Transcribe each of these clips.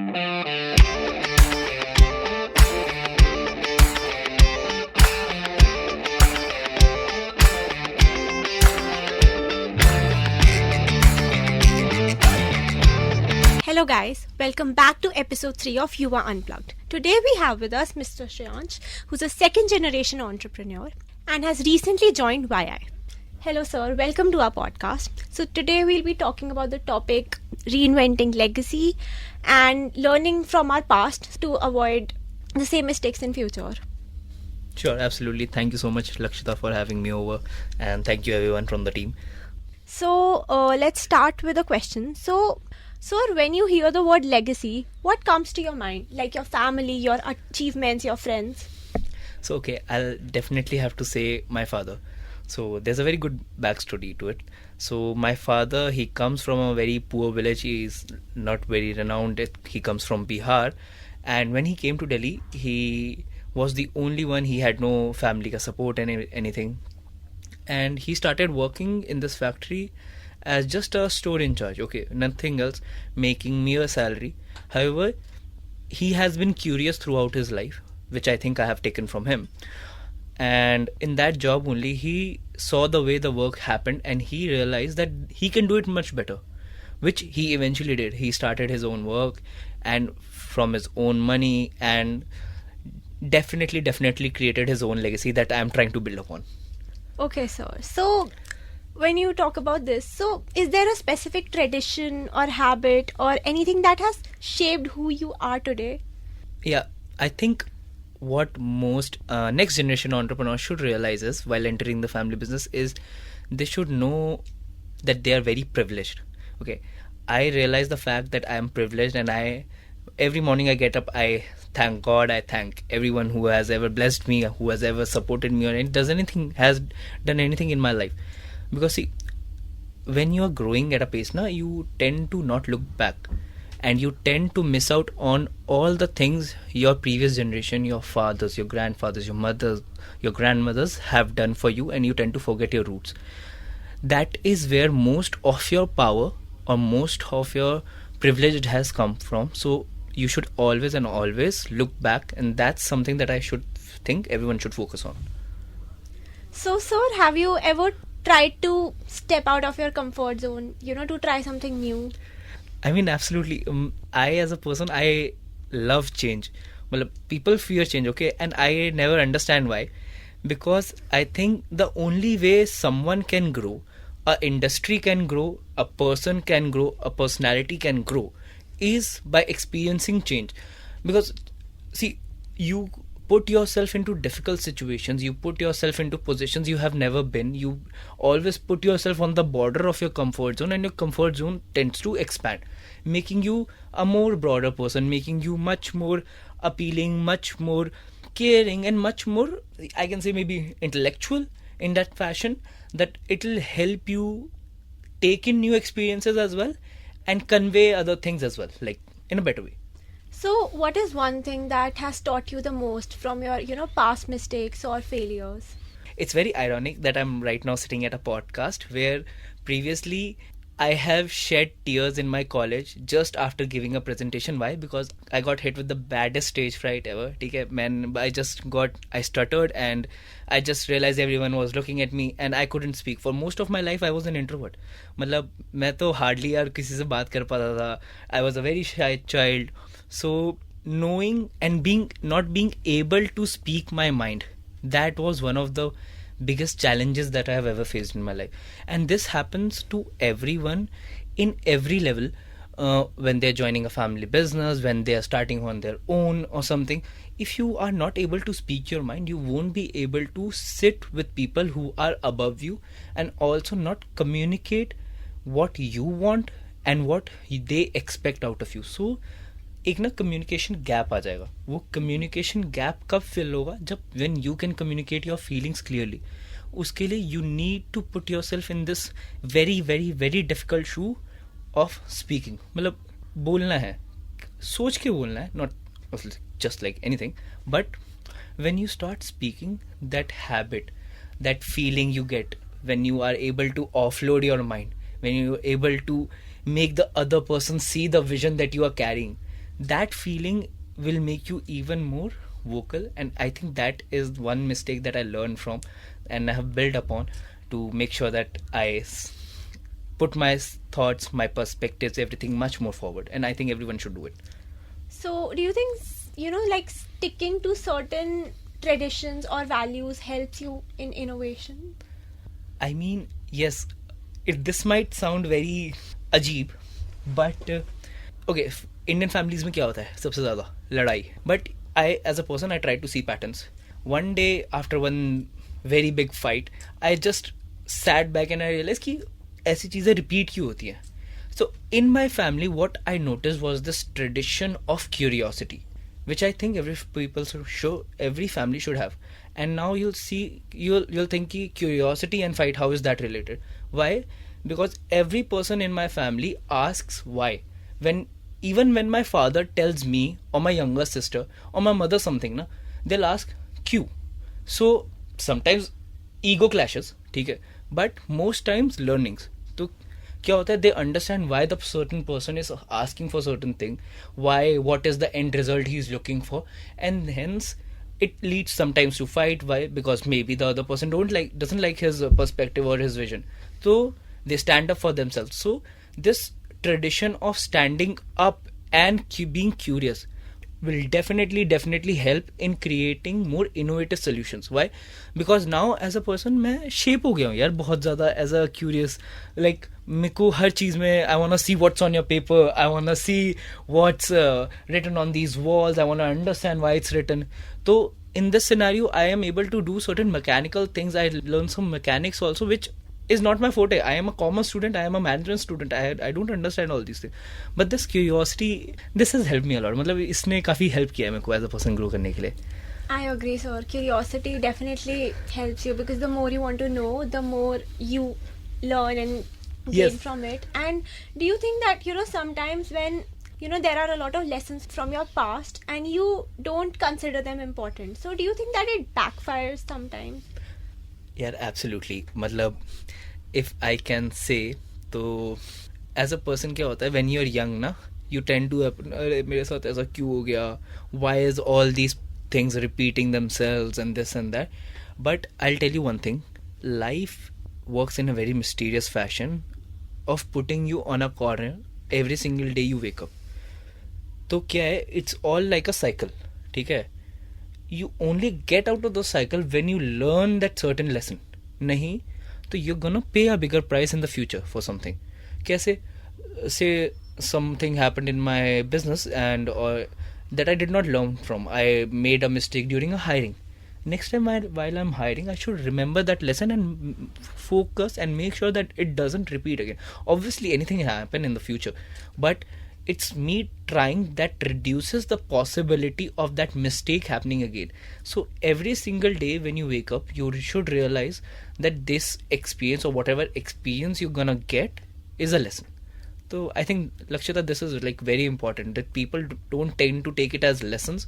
Hello guys, welcome back to episode 3 of You Are Unplugged. Today we have with us Mr. Shreyansh, who's a second generation entrepreneur and has recently joined YI. Hello sir, welcome to our podcast. So today we'll be talking about the topic reinventing legacy and learning from our past to avoid the same mistakes in future. Sure, absolutely. Thank you so much, Lakshita, for having me over, and thank you everyone from the team. So let's start with a question. So sir, when you hear the word legacy, what comes to your mind? Like your family, your achievements, your friends? So, okay, I'll definitely have to say my father. So, there's a very good backstory to it. So, my father, he comes from a very poor village. He is not very renowned. He comes from Bihar. And when he came to Delhi, he was the only one. He had no family ka support and anything. And he started working in this factory as just a store in charge, okay, nothing else, making mere salary. However, he has been curious throughout his life, which I think I have taken from him. And in that job only, he saw the way the work happened and he realized that he can do it much better, which he eventually did. He started his own work and from his own money, and definitely created his own legacy that I am trying to build upon. Okay, sir. So when you talk about this, so is there a specific tradition or habit or anything that has shaped who you are today? Yeah, I think what most next generation entrepreneurs should realize is while entering the family business is they should know that they are very privileged. Okay, I realize the fact that I am privileged, and every morning I get up, I thank God, I thank everyone who has ever blessed me, who has ever supported me, or has done anything in my life. Because see, when you are growing at a pace now, you tend to not look back, and you tend to miss out on all the things your previous generation, your fathers, your grandfathers, your mothers, your grandmothers have done for you, and you tend to forget your roots. That is where most of your power or most of your privilege has come from. So you should always and always look back, and that's something that I should think everyone should focus on. So sir, have you ever tried to step out of your comfort zone, to try something new? I mean, absolutely. I, as a person, I love change. Well, people fear change, okay, and I never understand why. Because I think the only way someone can grow, a industry can grow, a person can grow, a personality can grow, is by experiencing change. Because, see, you put yourself into difficult situations, you put yourself into positions you have never been, you always put yourself on the border of your comfort zone, and your comfort zone tends to expand, making you a more broader person, making you much more appealing, much more caring, and much more, I can say, maybe intellectual in that fashion, that it will help you take in new experiences as well and convey other things as well, like in a better way. So what is one thing that has taught you the most from your, past mistakes or failures? It's very ironic that I'm right now sitting at a podcast where previously I have shed tears in my college just after giving a presentation. Why? Because I got hit with the baddest stage fright ever. Okay, man, I stuttered, and I just realized everyone was looking at me and I couldn't speak. For most of my life, I was an introvert. मतलब मैं तो hardly यार किसी से बात कर पाता था. I was a very shy child. So knowing and not being able to speak my mind, that was one of the biggest challenges that I have ever faced in my life. And this happens to everyone in every level, when they're joining a family business, when they are starting on their own or something. If you are not able to speak your mind, you won't be able to sit with people who are above you, and also not communicate what you want and what they expect out of you. So एक ना communication gap आ जाएगा. वो communication gap कब fill होगा? जब when you can communicate your feelings clearly. उसके लिए you need to put yourself in this very very very difficult shoe of speaking. मतलब बोलना है, सोच के बोलना है, not just like anything, but when you start speaking, that habit, that feeling you get when you are able to offload your mind, when you are able to make the other person see the vision that you are carrying, that feeling will make you even more vocal. And I think that is one mistake that I learned from and I have built upon to make sure that I put my thoughts, my perspectives, everything much more forward. And I think everyone should do it. So, do you think, like sticking to certain traditions or values helps you in innovation? I mean, yes, this might sound very अजीब, but okay, Indian families में क्या होता है सबसे ज़्यादा लड़ाई. But I, as a person, I try to see patterns. One day after one very big fight, I just sat back and I realized कि ऐसी चीज़ें repeat क्यों होती हैं. So in my family, what I noticed was this tradition of curiosity, which I think every family should have. And now you'll think कि curiosity and fight, how is that related? Why? Because every person in my family asks why. Even when my father tells me or my younger sister or my mother something, they'll ask क्यों. So sometimes ego clashes, ठीक है, but most times learnings. तो क्या होता है, they understand why the certain person is asking for certain thing, what is the end result he is looking for, and hence it leads sometimes to fight. Why? Because maybe the other person doesn't like his perspective or his vision, so they stand up for themselves. So this tradition of standing up and being curious will definitely help in creating more innovative solutions. Why? Because now as a person मैं shape हो गया हूँ यार बहुत ज़्यादा as a curious, like मेरे को हर चीज़ में I wanna see what's on your paper, I wanna see what's written on these walls, I wanna understand why it's written. So in this scenario I am able to do certain mechanical things. I learn some mechanics also, which is not my forte. I am a commerce student, I am a management student, I don't understand all these things. But this curiosity, this has helped me a lot. मतलब इसने काफ़ी help किया है मेरे को as a person grow करने के लिए. I agree, sir. Curiosity definitely helps you because the more you want to know, the more you learn and gain from it. And do you think that, sometimes when, there are a lot of lessons from your past and you don't consider them important. So do you think that it backfires sometimes? Yeah, absolutely. मतलब if I can say, तो as a person क्या होता है, when you're young ना, you tend to अरे मेरे साथ ऐसा क्यों हो गया, why is all these things repeating themselves and this and that. But I'll tell you one thing, life works in a very mysterious fashion of putting you on a corner every single day you wake up. तो क्या है, it's all like a cycle, ठीक है. You only get out of the cycle when you learn that certain lesson. नहीं तो you're gonna pay a bigger price in the future for something. कैसे? Say something happened in my business and or that I did not learn from. I made a mistake during a hiring. Next time while I'm hiring, I should remember that lesson and focus and make sure that it doesn't repeat again. Obviously anything happen in the future, but it's me trying that reduces the possibility of that mistake happening again. So every single day when you wake up, you should realize that this experience or whatever experience you're gonna get is a lesson. So I think, Lakshita, this is like very important, that people don't tend to take it as lessons.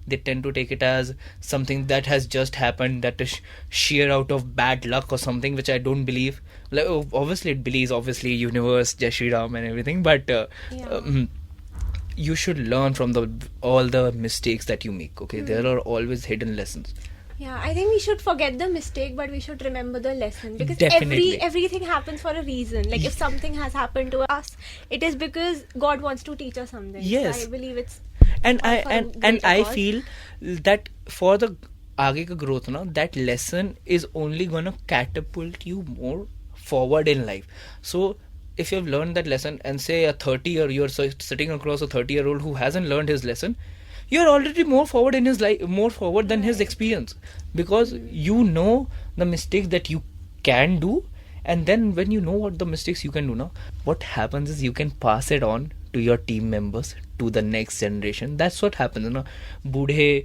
They tend to take it as something that has just happened, that is sheer out of bad luck or something, which I don't believe. Like, obviously it believes, obviously universe, Jai Shri Ram and everything, but you should learn from all the mistakes that you make. Okay, there are always hidden lessons. Yeah, I think we should forget the mistake, but we should remember the lesson, because Definitely. everything happens for a reason. Like if something has happened to us, it is because God wants to teach us something. Yes. So I believe it's and I feel that for the आगे का growth ना, that lesson is only gonna catapult you more forward in life. So if you've learned that lesson and say a 30-year, you're sitting across a 30-year-old who hasn't learned his lesson, you're already more forward in his life, more forward than his experience, because you know the mistakes that you can do, and then when you know what the mistakes you can do now, what happens is you can pass it on to your team members, to the next generation. That's what happens ना. बूढ़े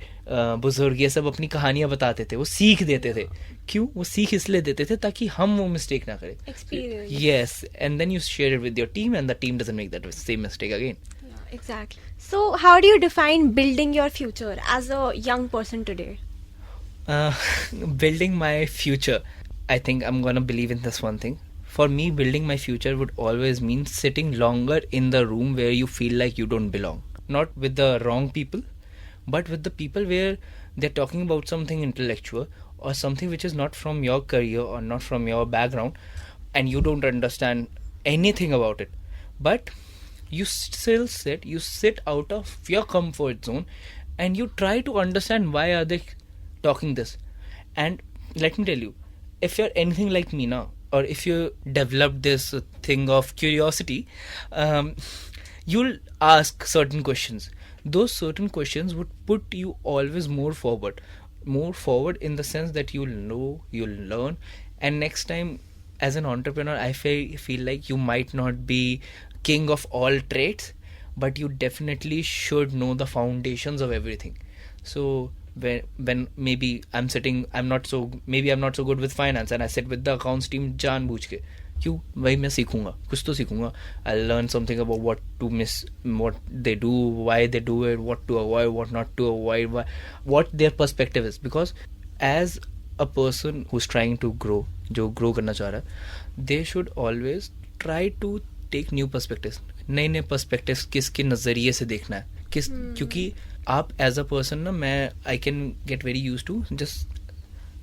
बुजुर्ग ये सब अपनी कहानियां बताते थे, वो सीख देते थे. क्यों? वो सीख इसलिए देते थे ताकि हम वो मिस्टेक ना करें. experience. Yes, and then you share it with your team and the team doesn't make that same mistake again. Yeah, exactly. So how do you define building your future as a young person today? Building my future, I think I'm gonna believe in this one thing. For me, building my future would always mean sitting longer in the room where you feel like you don't belong. not with the wrong people, but with the people where they're talking about something intellectual or something which is not from your career or not from your background, and you don't understand anything about it, but you still sit out of your comfort zone and you try to understand why are they talking this. And let me tell you, if you're anything like me now, or if you develop this thing of curiosity, you'll ask certain questions. Those certain questions would put you always more forward in the sense that you'll know, you'll learn, and next time as an entrepreneur, I feel like you might not be king of all trades, but you definitely should know the foundations of everything. So when maybe I'm not so good with finance and I sit with the accounts team जानबूझ के, क्यों भाई मैं सीखूंगा, कुछ तो सीखूंगा. I'll learn something about what to miss, what they do, why they do it, what to avoid, what not to avoid, what their perspective is. Because as a person who's trying to grow, जो grow करना चाह रहा है, they should always try to take new perspectives. नए perspectives किसके नज़रिए से देखना है, क्योंकि आप as a person ना, मैं I can get very used to just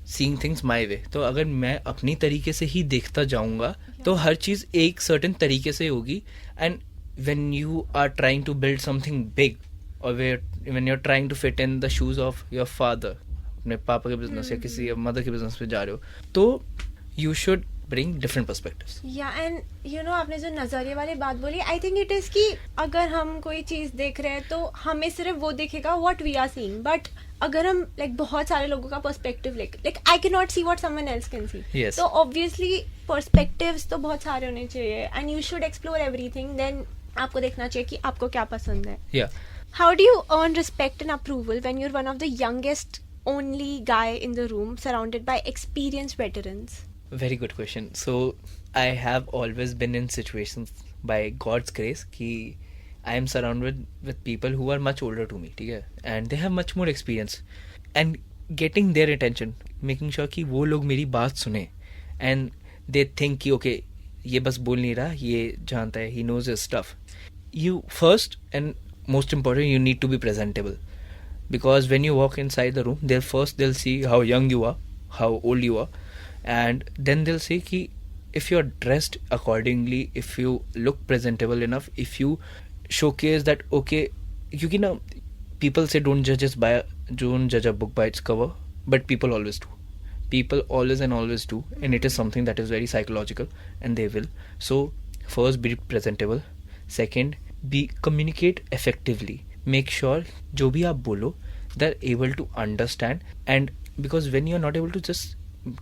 seeing things my way. तो अगर मैं अपनी तरीके से ही देखता जाऊंगा तो हर चीज़ एक certain तरीके से होगी. And when you are trying to build something big, or when you're trying to fit in the shoes of your father, अपने पापा के बिजनेस या किसी मदर के बिजनेस पे जा रहे हो, तो you should bring different perspectives. Yeah, and you know, आपने जो नजरिए वाली बात बोली, I think it is कि अगर हम कोई चीज देख रहे हैं तो हमें सिर्फ वो दिखेगा what we are seeing, but अगर हम like बहुत सारे लोगों का perspective like I cannot see what someone else can see. Yes. So obviously perspectives तो बहुत सारे होने चाहिए, and you should explore everything. Then आपको देखना चाहिए कि आपको क्या पसंद है. Yeah. How do you earn respect and approval when you're one of the youngest only guy in the room surrounded by experienced veterans? Very good question. So I have always been in situations by God's grace कि I am surrounded with people who are much older to me, ठीक है, and they have much more experience, and getting their attention, making sure कि वो लोग मेरी बात सुने, and they think कि okay, ये बस बोल नहीं रहा, ये जानता है, he knows his stuff. You first and most important, you need to be presentable, because when you walk inside the room, they'll see how young you are, how old you are, and then they'll say कि if you're dressed accordingly, if you look presentable enough, if you showcase that, okay, क्योंकि ना people say don't judge a book by its cover, but people always do. People always do, and it is something that is very psychological, and they will. So first, be presentable. Second, communicate effectively. Make sure जो भी आप बोलो, they're able to understand. And because when you're not able to just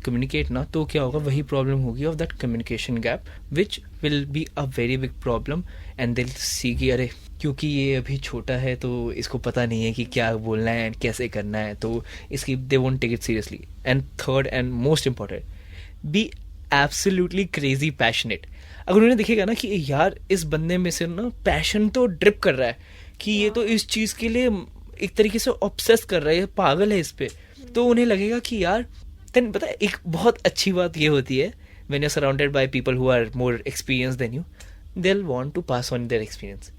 communicate ना, तो क्या होगा, वही problem होगी of that communication gap, which will be a very big problem. And they'll see कि अरे क्योंकि ये अभी छोटा है तो इसको पता नहीं है कि क्या बोलना है and कैसे करना है, तो इसकी they won't take it seriously. And third and most important, be absolutely crazy passionate. अगर उन्हें दिखेगा ना कि यार इस बंदे में से ना पैशन तो ड्रिप कर रहा है, कि ये तो इस चीज़ के लिए एक तरीके से ऑब्सेस कर रहा है, पागल है इस पे, तो उन्हें लगेगा कि यार then पता है एक बहुत अच्छी बात ये होती है, when you're surrounded by people who are more experienced than you, they'll want to pass on their experience.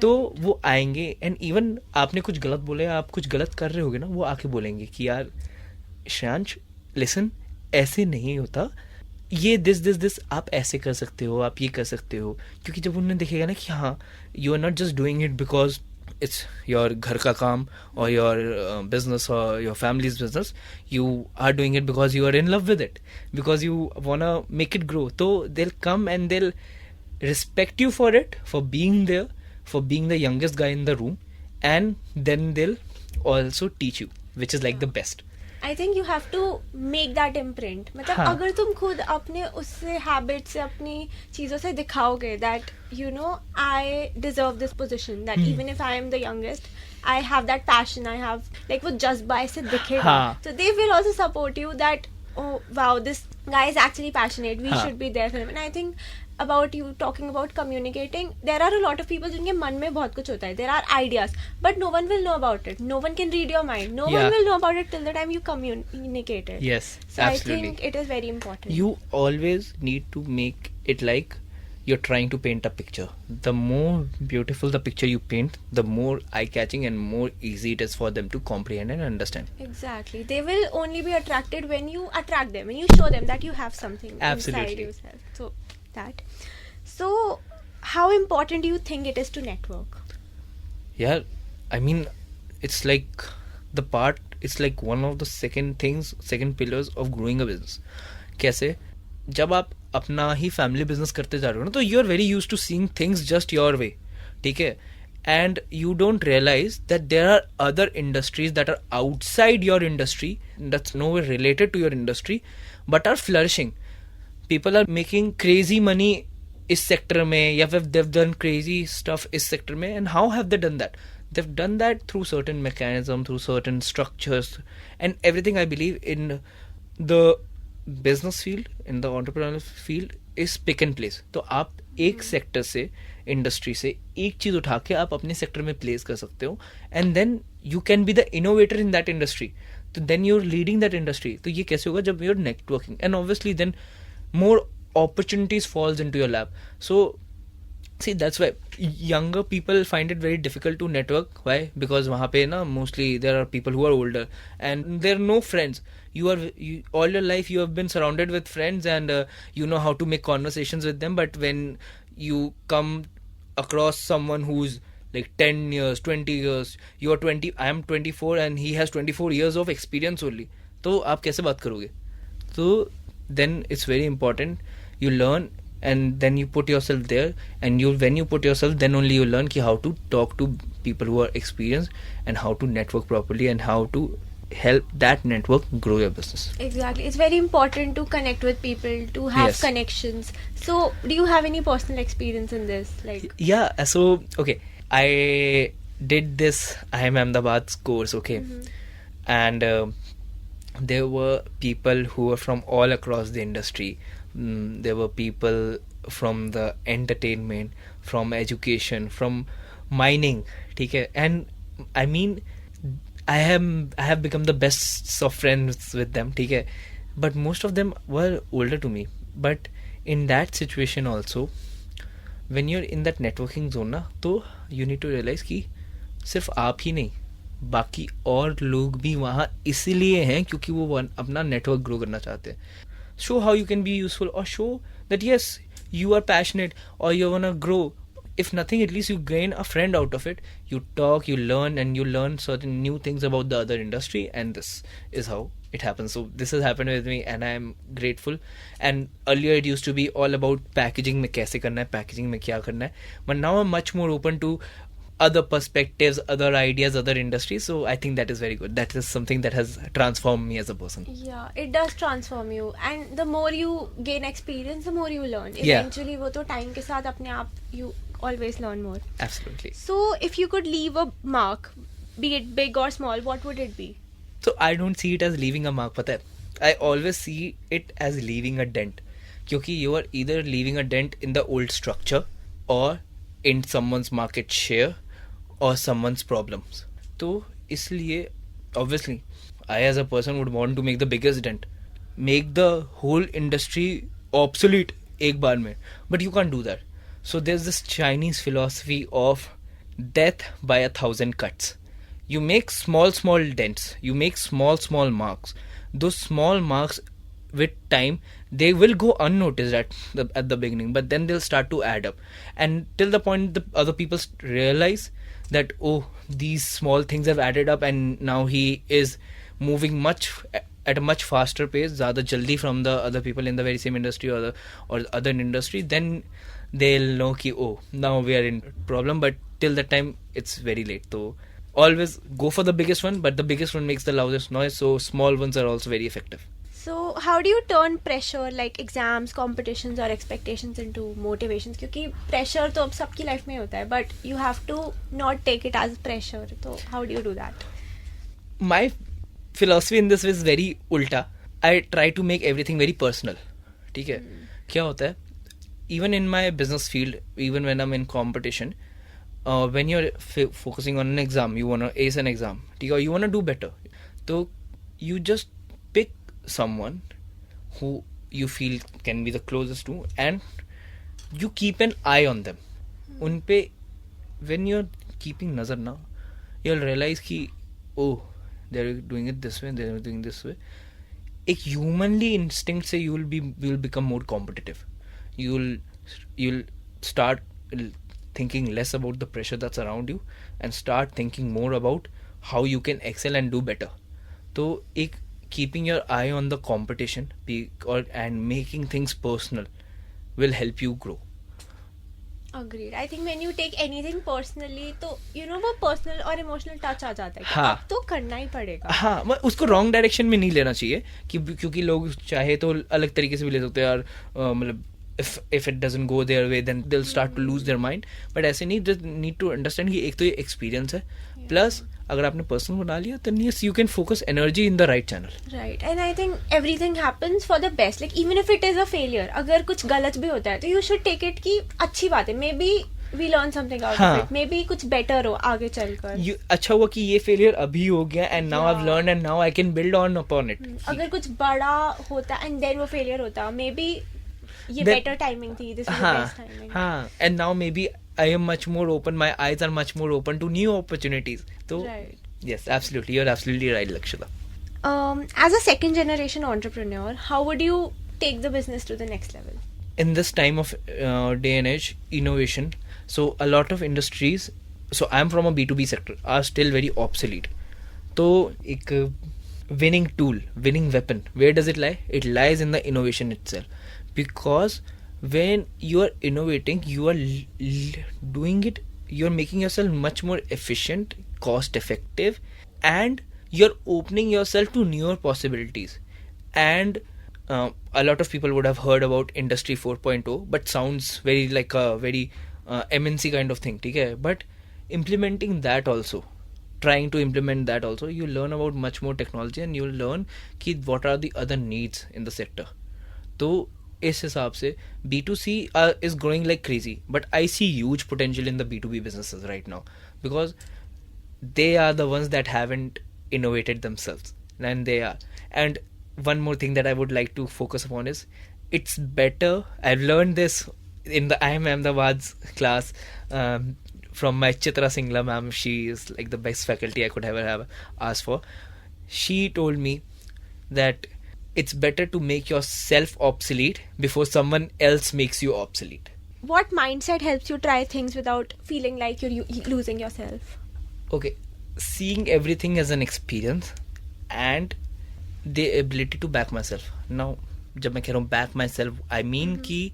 तो वो आएंगे, and even आपने कुछ गलत बोले, आप कुछ गलत कर रहे होगे ना, वो आके बोलेंगे कि यार श्रेयांश listen, ऐसे नहीं होता, ये दिस आप ऐसे कर सकते हो, आप ये कर सकते हो. क्योंकि जब उन्हें दिखेगा ना कि हाँ, you are not just doing it because it's your घर का काम or your business or your family's business, you are doing it because you are in love with it, because you wanna make it grow. So they'll come and they'll respect you for it, for being there, for being the youngest guy in the room, and then they'll also teach you, which is like the best. I think you have to make that imprint. मतलब हाँ. अगर तुम खुद अपने उससे habit से अपनी चीज़ों से दिखाओगे that you know I deserve this position, that even if I am the youngest, I have that passion, I have like वो just by से दिखेगा, हाँ. so they will also support you that oh wow, this guy is actually passionate, we हाँ. should be there for him. And I think about you talking about communicating, there are a lot of people जिनके मन में बहुत कुछ होता है, there are ideas, but no one will know about it, no one can read your mind, no one will know about it till the time you communicate it. Yes, So absolutely. I think it is very important. You always need to make it like you're trying to paint a picture. The more beautiful the picture you paint, the more eye-catching and more easy it is for them to comprehend and understand. Exactly. They will only be attracted when you attract them, when you show them that you have something inside yourself. So that. So how important do you think it is to network? Yeah, I mean, it's like it's like one of the second pillars of growing a business. कैसे? जब आप अपना ही family business करते जा रहे हो ना, तो you are very use to seeing things just your way, ठीक है, and you don't realise that there are other industries that are outside your industry, that's no way related to your industry, but are flourishing. People are making crazy money इस sector में, या फिर they've done crazy stuff इस sector में. And how have they done that? They've done that through certain mechanism, through certain structures, and everything. I believe in the business field, in the entrepreneurial field, is pick and place. तो आप एक sector से, industry से एक चीज उठा के आप अपने सेक्टर में प्लेस कर सकते हो, and then you can be the innovator in that industry. तो then you are leading that industry. तो ये कैसे होगा? जब you are networking, and obviously then more opportunities falls into your lap. So see, that's why younger people find it very difficult to network. Why? Because वहाँ पे ना mostly there are people who are older and there are no friends. All your life you have been surrounded with friends, and you know how to make conversations with them. But when you come across someone who's like 10 years, 20 years, you are 20, I am 24 and he has 24 years of experience only. तो आप कैसे बात करोगे? So then it's very important you learn, and then you put yourself there, and when you put yourself, then only you learn how to talk to people who are experienced, and how to network properly, and how to help that network grow your business. Exactly. It's very important to connect with people, to have connections. So do you have any personal experience in this? Like, yeah, so okay, I did this IIM Ahmedabad's course, okay, and there were people who were from all across the industry. There were people from the entertainment, from education, from mining, ठीक है, and I mean I have become the best of friends with them, ठीक है, but most of them were older to me. But in that situation also, when you're in that networking zone ना, तो you need to realize कि सिर्फ आप ही नहीं, बाकी और लोग भी वहाँ इसीलिए हैं क्योंकि वो अपना नेटवर्क ग्रो करना चाहते हैं. Show how you can be useful, or show that yes, you are passionate, or you want to grow. If nothing, at least you gain a friend out of it. You talk, you learn, and you learn certain new things about the other industry, and this is how it happens. So this has happened with me, and I am grateful. And earlier it used to be all about packaging में कैसे करना है, packaging में क्या करना है. But now I'm much more open to other perspectives, other ideas, other industries. So I think that is very good. That is something that has transformed me as a person. Yeah, it does transform you, and the more you gain experience, the more you learn. Eventually, वो तो time के साथ अपने आप you always learn more. Absolutely. So if you could leave a mark, be it big or small, what would it be? So I don't see it as leaving a mark, पता है. I always see it as leaving a dent. क्योंकि you are either leaving a dent in the old structure, or in someone's market share, or someone's problems. तो इसलिए obviously I as a person would want to make the biggest dent, make the whole industry obsolete एक बार में, but you can't do that. So there's this Chinese philosophy of death by 1,000 cuts. You make small dents, you make small marks. Those small marks with time, they will go unnoticed at the beginning, but then they'll start to add up, and till the point the other people realize that, oh, these small things have added up, and now he is moving at a much faster pace, ज़्यादा जल्दी from the other people in the very same industry or other industry. Then they'll know कि, oh, now we are in problem, but till that time it's very late. So always go for the biggest one, but the biggest one makes the loudest noise, so small ones are also very effective. So how do you turn pressure like exams, competitions or expectations into motivations? क्योंकि pressure तो अब सबकी life में होता है, but you have to not take it as pressure. So how do you do that? My philosophy in this is very ulta. I try to make everything very personal. ठीक है? क्या होता है? Even in my business field, even when I'm in competition, when you're focusing on an exam, you want to ace an exam, ठीक है? You want to do better. So you just pick someone who you feel can be the closest to, and you keep an eye on them. उन पे when you're keeping नजर ना, you'll realize कि oh they're doing it this way, they're doing this way. एक humanly instinct से you'll become more competitive. You'll start thinking less about the pressure that's around you and start thinking more about how you can excel and do better. तो एक keeping your eye on the competition and making things personal will help you grow. Agreed. I think when you take anything personally, तो वो personal और emotional touch आ जाता है कि हाँ. अब तो करना ही पड़ेगा. हाँ, उसको रॉन्ग डायरेक्शन में नहीं लेना चाहिए क्योंकि लोग चाहे तो अलग तरीके से भी ले सकते हैं यार, मतलब if it doesn't go their way then they'll start to lose their mind. But ऐसे नहीं, just need to understand कि एक तो ये experience है, plus अगर आपने personal बना लिया then yes you can focus energy in the right channel. Right. And I think everything happens for the best. Like even if it is a failure, अगर कुछ गलत भी होता है तो you should take it कि अच्छी बात है, maybe we learn something out of it, maybe कुछ better हो आगे चलकर. अच्छा हुआ कि ये failure अभी हो गया and now I've learned and now I can build on upon it. अगर कुछ बड़ा होता and then वो failure होता, maybe ये better timing थी, this is the best timing. हाँ, and now maybe I am much more open, my eyes are much more open to new opportunities. So right. Yes, absolutely, you're absolutely right, Lakshita. As a second generation entrepreneur, how would you take the business to the next level? In this time of day and age, innovation, so a lot of industries, so I'm from a B2B sector, are still very obsolete. So एक winning tool, winning weapon, where does it lie? It lies in the innovation itself. Because when you are innovating, you are doing it, you're making yourself much more efficient, cost effective, and you're opening yourself to newer possibilities. And a lot of people would have heard about Industry 4.0, but sounds very like a very MNC kind of thing, okay? But implementing that also, trying to implement that also, you learn about much more technology and you'll learn कि what are the other needs in the sector. तो इस हिसाब से B2C is growing like crazy, but I see huge potential in the B2B businesses right now because they are the ones that haven't innovated themselves, and they are. And one more thing that I would like to focus upon is it's better. I've learned this in the IIM Ahmedabad's class from my Chitra Singla ma'am. She is like the best faculty I could ever have asked for. She told me that it's better to make yourself obsolete before someone else makes you obsolete. What mindset helps you try things without feeling like you're losing yourself? Okay, seeing everything as an experience and the ability to back myself. Now, जब मैं कह रहा हूँ back myself, I mean कि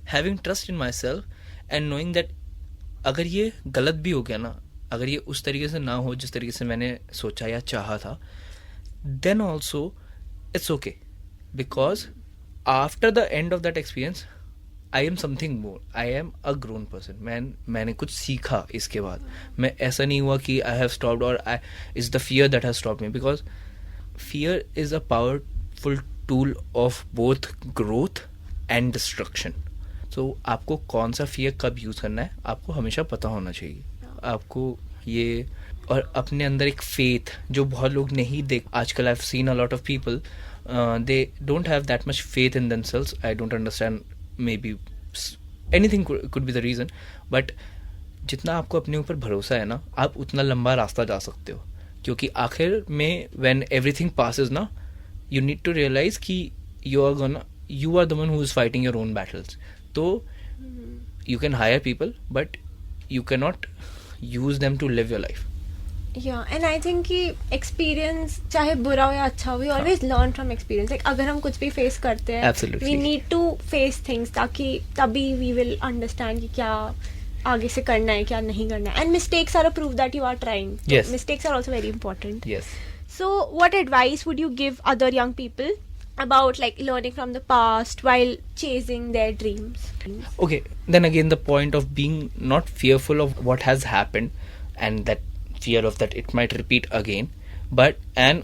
having trust in myself and knowing that अगर ये गलत भी हो गया ना, अगर ये उस तरीके से ना हो जिस तरीके से मैंने सोचा या चाहा था, then also it's okay. Because after the end of that experience, I am something more. I am a grown person. मैंने कुछ सीखा इसके बाद. मैं ऐसा नहीं हुआ कि I have stopped or it's the fear that has stopped me. Because fear is a powerful tool of both growth and destruction. So आपको कौन सा fear कब use करना है, आपको हमेशा पता होना चाहिए. आपको ये और अपने अंदर एक faith जो बहुत लोग नहीं देख. आजकल I've seen a lot of people. They don't have that much faith in themselves. I don't understand, maybe anything could be the reason, but जितना आपको अपने ऊपर भरोसा है ना, आप उतना लंबा रास्ता जा सकते हो. क्योंकि आखिर में when everything passes ना, you need to realize कि you are the one who is fighting your own battles. So you can hire people, but you cannot use them to live your life. Yeah, and I think कि experience चाहे बुरा हो या अच्छा हो, we always learn from experience. Like अगर हम कुछ भी face करते हैं, Absolutely. we need to face things ताकि तभी we will understand कि क्या आगे से करना है, क्या नहीं करना है. And mistakes are a proof that you are trying. Yes. So mistakes are also very important. Yes. So what advice would you give other young people about like learning from the past while chasing their dreams? Okay, then again the point of being not fearful of what has happened and that fear of that it might repeat again, but and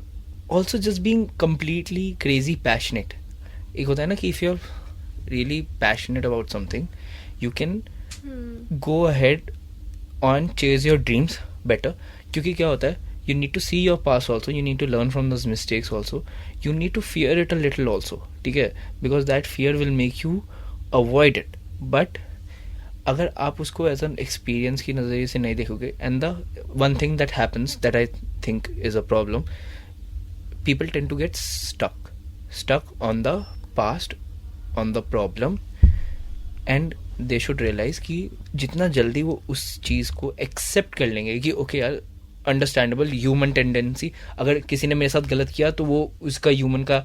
also just being completely crazy passionate. एक होता है ना कि if you're really passionate about something, you can go ahead and chase your dreams better. क्योंकि क्या होता है, you need to see your past also, you need to learn from those mistakes also, you need to fear it a little also, ठीक है, because that fear will make you avoid it. But अगर आप उसको as an experience की नज़रिए से नहीं देखोगे, and the one thing that happens that I think is a problem, people tend to get stuck on the past, on the problem, and they should realize कि जितना जल्दी वो उस चीज़ को एक्सेप्ट कर लेंगे कि ओके यार, अंडरस्टैंडेबल ह्यूमन टेंडेंसी, अगर किसी ने मेरे साथ गलत किया तो वो उसका ह्यूमन का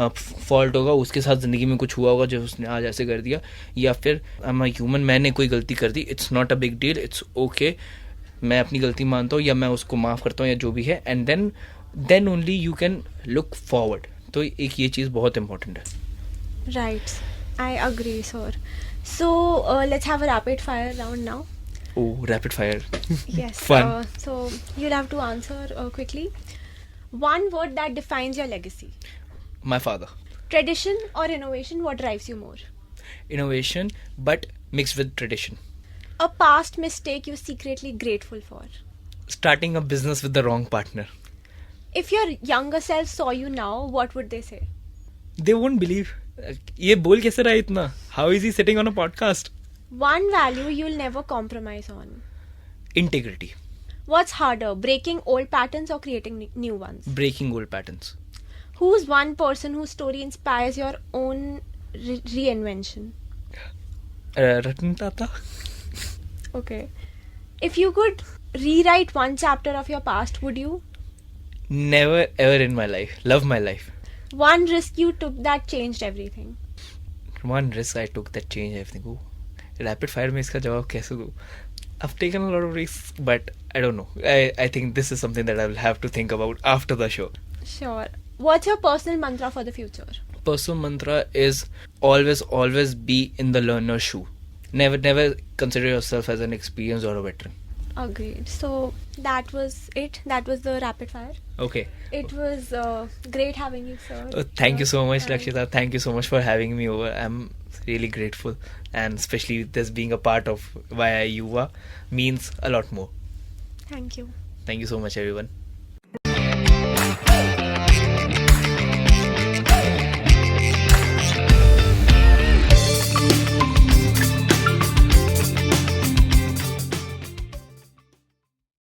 फॉल्ट होगा, उसके साथ ज़िंदगी में कुछ हुआ होगा जो उसने आज ऐसे कर दिया, या फिर आई एम अ ह्यूमन, मैंने कोई गलती कर दी, it's not a big deal, it's okay, मैं अपनी गलती मानता हूँ या मैं उसको माफ़ करता हूँ या जो भी है, and then only you can look forward. तो एक ये चीज़ बहुत इंपॉर्टेंट है. Right. I agree, sir. So let's have a rapid fire round now. Oh, rapid fire. Yes. Fun. So you'll have to answer quickly. One word that defines your legacy. My father. Tradition or innovation, what drives you more? Innovation, but mixed with tradition. A past mistake you're secretly grateful for. Starting a business with the wrong partner. If your younger self saw you now, what would they say? They won't believe. ये बोल कैसे रहा है इतना? How is he sitting on a podcast? One value you'll never compromise on. Integrity. What's harder, breaking old patterns or creating new ones? Breaking old patterns. Who's one person whose story inspires your own reinvention? Ratan Tata. Okay. If you could rewrite one chapter of your past, would you? Never ever in my life. Love my life. One risk you took that changed everything. One risk I took that changed everything. Oh, rapid fire में इसका जवाब कैसे दूँ? I've taken a lot of risks, but I don't know. I think this is something that I will have to think about after the show. Sure. What's your personal mantra for the future? Personal mantra is always be in the learner's shoe. Never consider yourself as an experienced or a veteran. Agreed. So that was it. That was the rapid fire. Okay. It was great having you, sir. Thank you so much, And Lakshita. Thank you so much for having me over. I'm really grateful, and especially this being a part of YI Yuva means a lot more. Thank you. Thank you so much, everyone.